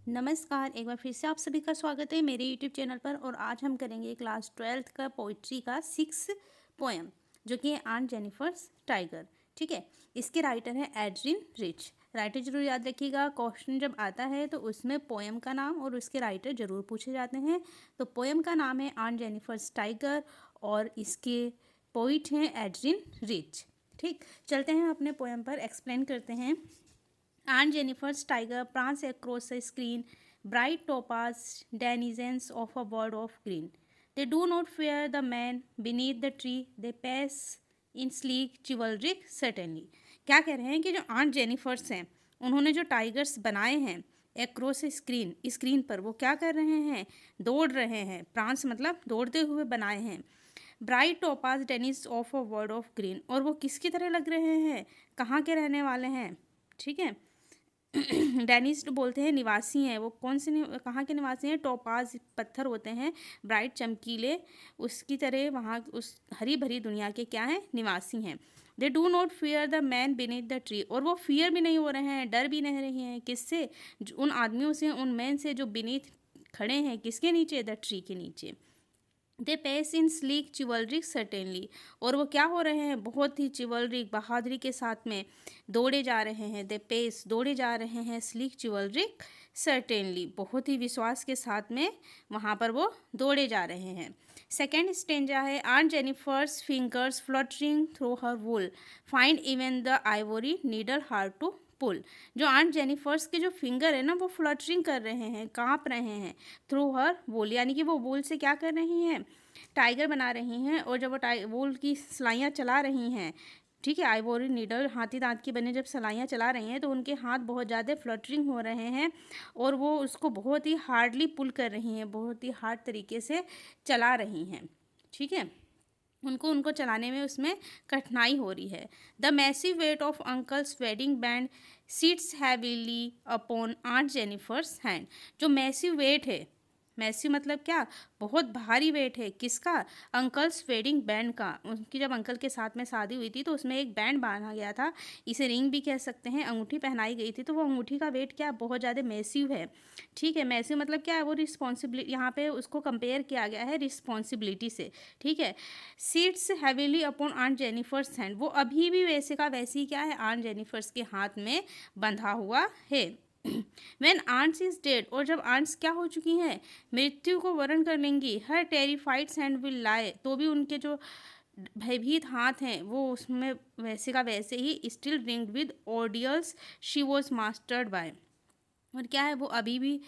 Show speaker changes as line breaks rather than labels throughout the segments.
नमस्कार, एक बार फिर से आप सभी का स्वागत है मेरे यूट्यूब चैनल पर। और आज हम करेंगे क्लास 12th का पोइट्री का 6 पोएम, जो कि है आंट जेनिफर्स टाइगर। ठीक है, इसके राइटर है एड्रिन रिच। राइटर जरूर याद रखिएगा, क्वेश्चन जब आता है तो उसमें पोएम का नाम और उसके राइटर जरूर पूछे जाते हैं। तो पोएम का नाम है आंट जेनिफर्स टाइगर और इसके पोइट हैं एड्रिन रिच। ठीक, चलते हैं अपने पोएम पर, एक्सप्लेन करते हैं। Aunt Jennifer's tiger prance across the screen, bright topaz denizens of a world of green. They do not fear the man beneath the tree, they pass in sleek chivalric certainly. क्या कह रहे हैं कि जो aunt Jennifer's हैं, उन्होंने जो tigers बनाए हैं एक्रॉस स्क्रीन पर, वो क्या कर रहे हैं? दौड़ रहे हैं। प्रांस मतलब दौड़ते हुए बनाए हैं। Bright topaz denizens of a world of green, और वो किसकी तरह लग रहे हैं? कहाँ के रहने वाले हैं? ठीक है, डेनिस्ट बोलते हैं, निवासी हैं। वो कौन से कहाँ के निवासी हैं? टोपाज पत्थर होते हैं, ब्राइट चमकीले, उसकी तरह वहाँ उस हरी भरी दुनिया के क्या हैं? निवासी हैं। They do not fear the man beneath the tree, और वो फियर भी नहीं हो रहे हैं, डर भी नहीं रहे हैं। किससे? उन आदमियों से, उन मैन से जो बीनीथ खड़े हैं, किसके नीचे? द ट्री के नीचे। They pace in sleek chivalric certainly, और वो क्या हो रहे हैं? बहुत ही चिवलरिक, बहादुरी के साथ में दौड़े जा रहे हैं। दे पेस, दौड़े जा रहे हैं। स्लीक चिवलरिक सर्टेनली, बहुत ही विश्वास के साथ में वहाँ पर वो दौड़े जा रहे हैं। सेकेंड स्टेंजा है, aunt Jennifer's fingers fluttering through her wool, find even the ivory needle hard to pull. जो आंट जेनिफर्स के जो फिंगर है ना, वो फ्लटरिंग कर रहे हैं, काँप रहे हैं। थ्रू हर वूल, यानी कि वो वूल से क्या कर रही हैं? टाइगर बना रही हैं। और जब वो वूल की सिलाइयाँ चला रही हैं, ठीक है, आइवोरी नीडल, हाथी दांत की बने जब सिलाइयाँ चला रही हैं, तो उनके हाथ बहुत ज़्यादा फ्लटरिंग हो रहे हैं और वो उसको बहुत ही हार्डली पुल कर रही हैं, बहुत ही हार्ड तरीके से चला रही हैं। ठीक है, उनको चलाने में उसमें कठिनाई हो रही है। The massive weight of uncle's wedding band sits heavily upon aunt Jennifer's hand. जो मैसिव वेट है, मैसिव मतलब क्या? बहुत भारी वेट है। किसका? अंकल्स वेडिंग बैंड का। उनकी जब अंकल के साथ में शादी हुई थी तो उसमें एक बैंड बांधा गया था, इसे रिंग भी कह सकते हैं, अंगूठी पहनाई गई थी। तो वो अंगूठी का वेट क्या? बहुत ज़्यादा मैसिव है। ठीक है, मैसिव मतलब क्या है? वो रिस्पॉन्सिबिलिटी, यहाँ पे उसको कंपेयर किया गया है रिस्पॉन्सिबिलिटी से। ठीक है, sits heavily upon aunt Jennifer's hand, वो अभी भी वैसे का वैसे ही क्या है? आंट जेनिफर्स के हाथ में बंधा हुआ है। When आंट्स इज डेड, और जब आंट्स क्या हो चुकी हैं? मृत्यु को वरण कर लेंगी। हर टेरिफाइड हैंड विल लाई, तो भी उनके जो भयभीत हाथ हैं वो उसमें वैसे का वैसे ही still ringed with ordeals she was mastered by. और क्या है? वो अभी भी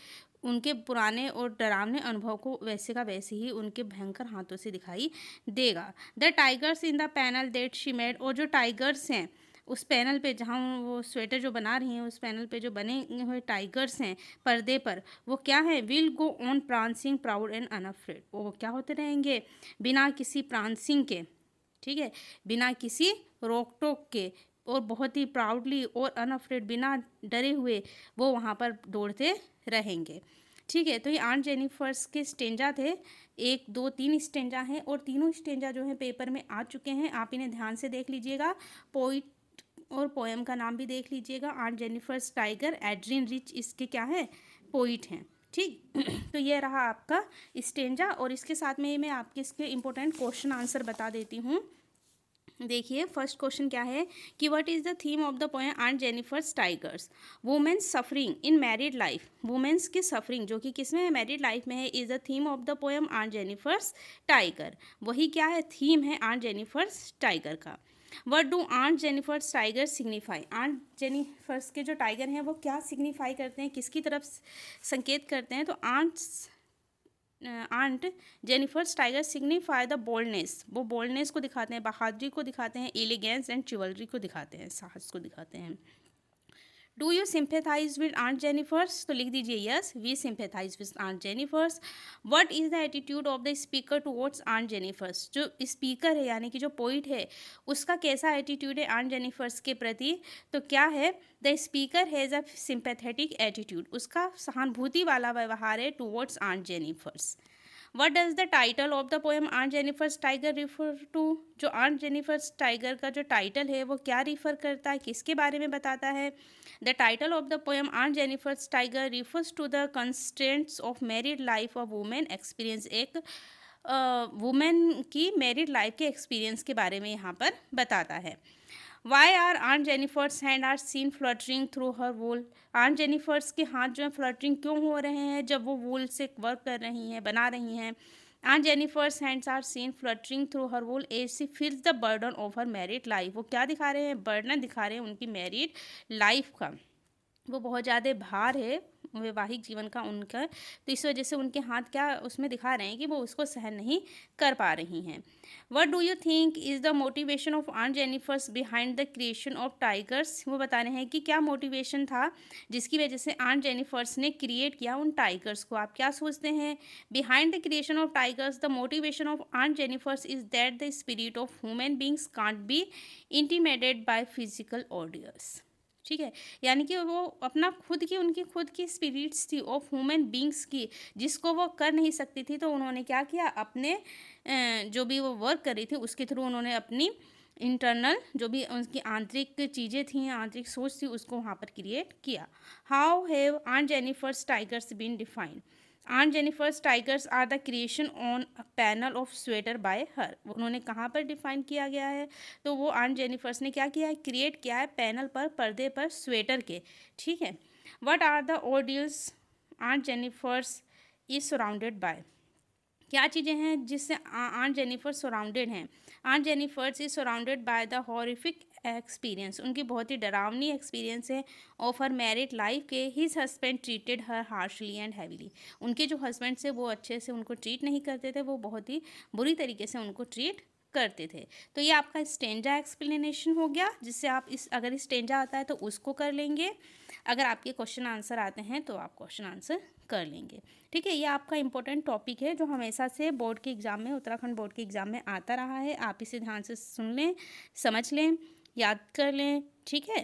उनके पुराने और डरावने अनुभव को वैसे का वैसे ही उनके भयंकर हाथों से दिखाई देगा। The tigers in the panel that she made, और जो टाइगर्स हैं उस पैनल पे, जहाँ वो स्वेटर जो बना रही हैं, उस पैनल पे जो बने हुए टाइगर्स हैं पर्दे पर, वो क्या है? Will go on prancing proud and unafraid, वो क्या होते रहेंगे? बिना किसी प्रांसिंग के, ठीक है, बिना किसी रोक टोक के, और बहुत ही प्राउडली और अनअफ्रेड, बिना डरे हुए वो वहाँ पर दौड़ते रहेंगे। ठीक है, तो ये आंट जेनिफर्स के स्टेंजा थे। 1 2 3 स्टेंजा हैं, और तीनों स्टेंजा जो हैं पेपर में आ चुके हैं। आप इन्हें ध्यान से देख लीजिएगा। पोइट और पोएम का नाम भी देख लीजिएगा। Aunt Jennifer's tiger, Adrienne Rich इसके क्या है? पोइट हैं। ठीक, तो ये रहा आपका स्टेंजा, और इसके साथ में मैं आपके इसके इम्पोर्टेंट क्वेश्चन आंसर बता देती हूँ। देखिए, फर्स्ट क्वेश्चन क्या है कि what is the theme of the poem aunt Jennifer's tigers? Women's suffering in married life, women's की सफरिंग जो कि किसमें है? मैरिड लाइफ में है, is the theme of the poem aunt Jennifer's tiger. वही क्या है? थीम है आंट जेनिफर्स टाइगर का। What do aunt Jennifer's tiger signify? Aunt Jennifer's के जो टाइगर हैं वो क्या सिग्निफाई करते हैं, किसकी तरफ संकेत करते हैं? तो aunt Jennifer's tiger signify the boldness, वो बोल्डनेस को दिखाते हैं, बहादुरी को दिखाते हैं, एलिगेंस एंड चिवलरी को दिखाते हैं, साहस को दिखाते हैं। Do you sympathize with aunt Jennifer's? तो लिख दीजिए yes, we sympathize with aunt Jennifer's. What is the attitude of the speaker towards aunt Jennifer's? जो स्पीकर है यानी कि जो पोइट है, उसका कैसा एटीट्यूड है आंट जेनिफर्स के प्रति? तो क्या है? The speaker has a sympathetic attitude, उसका सहानुभूति वाला व्यवहार है towards aunt Jennifer's. What does the title of the poem aunt Jennifer's tiger refer to? जो आंट जेनिफर्स टाइगर का जो टाइटल है वो क्या रिफर करता है, किसके बारे में बताता है? The title of the poem aunt Jennifer's tiger refers to the constraints of married life of women experience. एक वुमेन की मैरिड लाइफ के एक्सपीरियंस के बारे में यहाँ पर बताता है। Why are aunt Jennifer's hand are seen fluttering through her wool? Aunt Jennifer's के हाथ जो है फ्लटरिंग क्यों हो रहे हैं जब वो वूल से वर्क कर रही हैं, बना रही हैं? Aunt Jennifer's hands are seen fluttering through her wool as she feels the burden of her married life. वो क्या दिखा रहे हैं? बर्डन दिखा रहे हैं उनकी मैरिड लाइफ का। वो बहुत ज़्यादा भार है वैवाहिक जीवन का उनका, तो इस वजह से उनके हाथ क्या उसमें दिखा रहे हैं कि वो उसको सहन नहीं कर पा रही हैं। What do you think is the motivation of aunt Jennifer's behind the creation of tigers? वो बता रहे हैं कि क्या मोटिवेशन था जिसकी वजह से आंट जेनिफर्स ने क्रिएट किया उन टाइगर्स को। आप क्या सोचते हैं? Behind the creation of tigers the motivation of aunt Jennifer's is that the spirit of human beings can't be intimidated by physical orders. ठीक है, यानी कि वो अपना उनकी खुद की स्पिरिट्स थी ऑफ ह्यूमन बींग्स की, जिसको वो कर नहीं सकती थी, तो उन्होंने क्या किया? अपने जो भी वो वर्क कर रही थी उसके थ्रू उन्होंने अपनी इंटरनल जो भी उनकी आंतरिक चीज़ें थी, आंतरिक सोच थी, उसको वहाँ पर क्रिएट किया। How have aunt Jennifer's tigers been defined? Aunt Jennifer's tigers are the creation on a panel of sweater by her. उन्होंने कहाँ पर डिफाइन किया गया है? तो वो आंट जेनिफर्स ने क्या किया है? क्रिएट किया है पैनल पर, पर्दे पर, स्वेटर के। ठीक है। What are the ordeals Aunt Jennifer's is surrounded by? क्या चीज़ें हैं जिससे आंट जेनिफर सराउंडेड हैं? Aunt Jennifer's is surrounded by the horrific experience. उनकी बहुत ही डरावनी एक्सपीरियंस है ऑफ हर मैरिड लाइफ के। His husband treated her harshly and heavily. उनके जो हस्बैंड से वो अच्छे से उनको ट्रीट नहीं करते थे, वो बहुत ही बुरी तरीके से उनको ट्रीट करते थे। तो ये आपका स्टेंजा एक्सप्लेनेशन हो गया, जिससे आप अगर स्टेंजा आता है तो उसको कर लेंगे, अगर आपके क्वेश्चन आंसर आते हैं तो आप क्वेश्चन आंसर कर लेंगे। ठीक है, ये आपका इंपॉर्टेंट टॉपिक है जो हमेशा से बोर्ड के एग्ज़ाम में, उत्तराखंड बोर्ड के एग्ज़ाम में आता रहा है। आप इसे ध्यान से सुन लें, समझ लें, याद कर लें। ठीक है,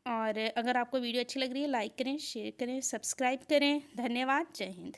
और अगर आपको वीडियो अच्छी लग रही है लाइक करें, शेयर करें, सब्सक्राइब करें। धन्यवाद। जय हिंद।